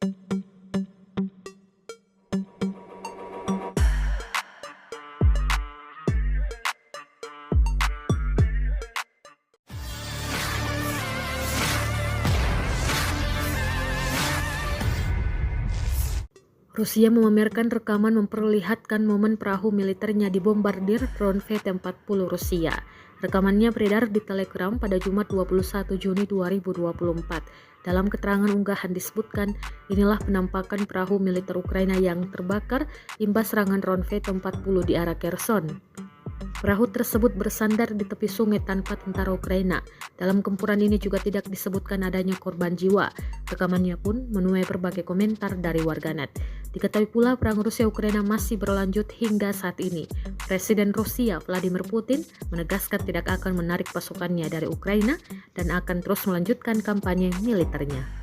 Rusia memamerkan rekaman memperlihatkan momen perahu militernya dibombardir drone VT-40 Rusia. Rekamannya beredar di Telegram pada Jumat 21 Juni 2024. Dalam keterangan unggahan disebutkan, inilah penampakan perahu militer Ukraina yang terbakar imbas serangan drone VT-40 di arah Kherson. Perahu tersebut bersandar di tepi sungai tanpa tentara Ukraina. Dalam gempuran ini juga tidak disebutkan adanya korban jiwa. Rekamannya pun menuai berbagai komentar dari warganet. Diketahui pula perang Rusia-Ukraina masih berlanjut hingga saat ini. Presiden Rusia Vladimir Putin menegaskan tidak akan menarik pasukannya dari Ukraina dan akan terus melanjutkan kampanye militernya.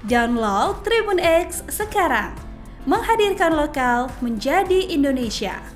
Download Tribun X sekarang, menghadirkan lokal menjadi Indonesia.